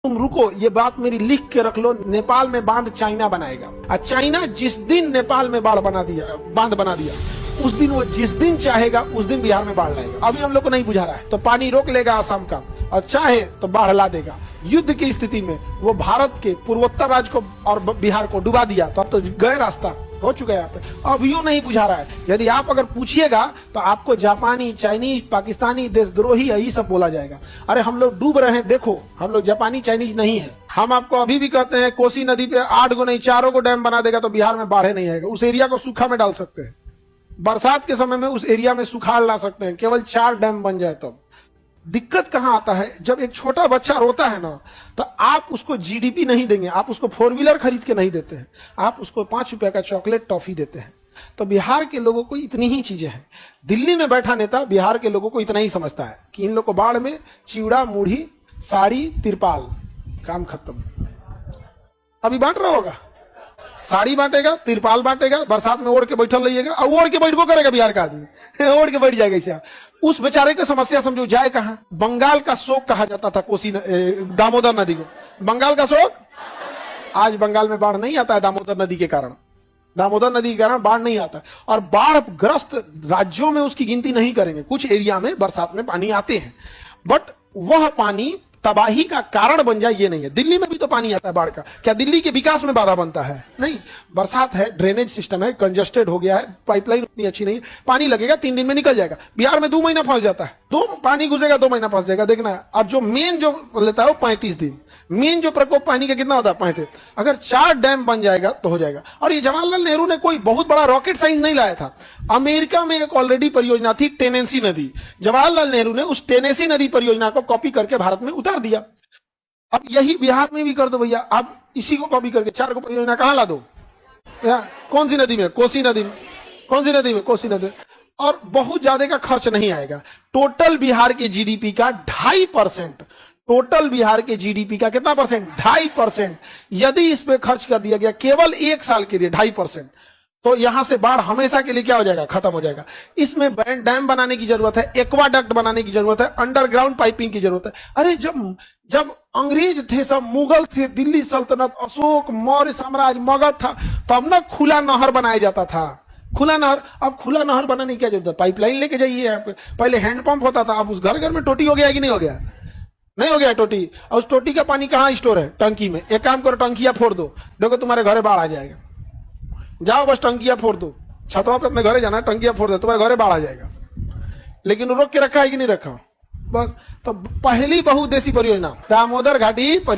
तुम रुको, ये बात मेरी लिख के रख लो। नेपाल में बांध चाइना बनाएगा, और चाइना जिस दिन नेपाल में बांध बना दिया उस दिन वो जिस दिन चाहेगा उस दिन बिहार में बाढ़ लाएगा। अभी हम लोग को नहीं बुझा रहा है तो पानी रोक लेगा आसाम का, और चाहे तो बाढ़ ला देगा। युद्ध की स्थिति में वो भारत के पूर्वोत्तर राज्य को और बिहार को डुबा दिया, तो अब तो गए रास्ता हो चुका है यहाँ पे। अब यूं नहीं बुझा रहा है। यदि आप अगर पूछिएगा तो आपको जापानी, चाइनीज, पाकिस्तानी, देशद्रोही यही सब बोला जाएगा। अरे हम लोग डूब रहे हैं, देखो हम लोग जापानी चाइनीज नहीं है। हम आपको अभी भी कहते हैं कोसी नदी पे 8 गो नहीं 4 गो डैम बना देगा तो बिहार में बाढ़ नहीं आएगा। उस एरिया को सूखा में डाल सकते हैं, बरसात के समय में उस एरिया में सुखाड़ ला सकते हैं, केवल 4 डैम बन जाए तब। दिक्कत कहां आता है, जब एक छोटा बच्चा रोता है ना, तो आप उसको जीडीपी नहीं देंगे, आप उसको 4 व्हीलर खरीद के नहीं देते हैं, आप उसको 5 रुपए का चॉकलेट टॉफी देते हैं। तो बिहार के लोगों को इतनी ही चीजें हैं। दिल्ली में बैठा नेता बिहार के लोगों को इतना ही समझता है कि इन लोग को बाढ़ में चिवड़ा, मुढ़ी, साड़ी, तिरपाल, काम खत्म। अभी बांट रहा होगा, साड़ी बांटेगा, तिरपाल बांटेगा, बरसात में ओढ़ के बैठल रहिएगा, और ओढ़ के बैठबो करेगा बिहार का आदमी ओढ़ के बैठ जाएगा। इसे उस बेचारे की समस्या समझो, जाए कहां। बंगाल का शोक कहा जाता था कोसी दामोदर नदी को, बंगाल का शोक। आज बंगाल में बाढ़ नहीं आता है दामोदर नदी के कारण, दामोदर नदी के कारण बाढ़ नहीं आता। और बाढ़ ग्रस्त राज्यों में उसकी गिनती नहीं करेंगे, कुछ एरिया में बरसात में पानी आते हैं, बट वह पानी तबाही का कारण बन जाए ये नहीं है। दिल्ली में भी तो पानी आता है बाढ़ का, क्या दिल्ली के विकास में बाधा बनता है? नहीं। बरसात है, ड्रेनेज सिस्टम है, कंजेस्टेड हो गया है, पाइपलाइन उतनी अच्छी नहीं है, पानी लगेगा 3 दिन में निकल जाएगा। बिहार में 2 महीना फंस जाता है, पानी घुसेगा 2 महीना फंस जाएगा, देखना है। और जो मेन जो लेता है वो 35 दिन, मेन जो प्रकोप पानी का कितना होता है 35। अगर 4 डैम बन जाएगा तो हो जाएगा। और ये जवाहरलाल नेहरू ने कोई बहुत बड़ा रॉकेट साइंस नहीं लाया था। अमेरिका में एक ऑलरेडी परियोजना थी टेनेसी नदी, जवाहरलाल नेहरू ने उस टेनेसी नदी परियोजना को कॉपी करके भारत में उतार दिया। अब यही बिहार में भी कर दो भैया, आप इसी को कॉपी करके 4 को परियोजना कहां ला दो? कौन सी नदी में? कोसी नदी में। कौन सी नदी में? कोसी नदी। और बहुत ज्यादा का खर्च नहीं आएगा। टोटल बिहार के जीडीपी का 2.5%, टोटल बिहार के जीडीपी का कितना परसेंट? 2.5%। यदि इस पे खर्च कर दिया गया केवल 1 साल के लिए 2.5%, तो यहां से बाढ़ हमेशा के लिए क्या हो जाएगा? खत्म हो जाएगा। इसमें डैम बनाने की जरूरत है, एक्वाडक्ट बनाने की जरूरत है, अंडरग्राउंड पाइपिंग की जरूरत है। अरे जब अंग्रेज थे, सब मुगल थे, दिल्ली सल्तनत, अशोक, मौर्य साम्राज्य, मगध था, तब ना खुला नहर बनाया जाता था, खुला नहर। अब खुला नहर बनाने की क्या जरूरत है? पाइपलाइन लेके जाइए यहाँ पे। पहले हैंडपंप होता था, अब उस घर घर में टोटी हो गया कि नहीं हो गया? नहीं हो गया टोटी। और उस टोटी का पानी कहाँ स्टोर है? टंकी में। एक काम करो, टंकिया फोड़ दो, देखो तुम्हारे घरे बाढ़ आ जाएगा। जाओ बस टंकिया फोड़ दो, छतवा पे अपने घरे जाना, टंकिया फोड़ दो, तुम्हारे घरे बाढ़ आ जाएगा। लेकिन रोक के रखा है कि नहीं रखा? बस। तो पहली बहुउद्देशीय परियोजना दामोदर घाटी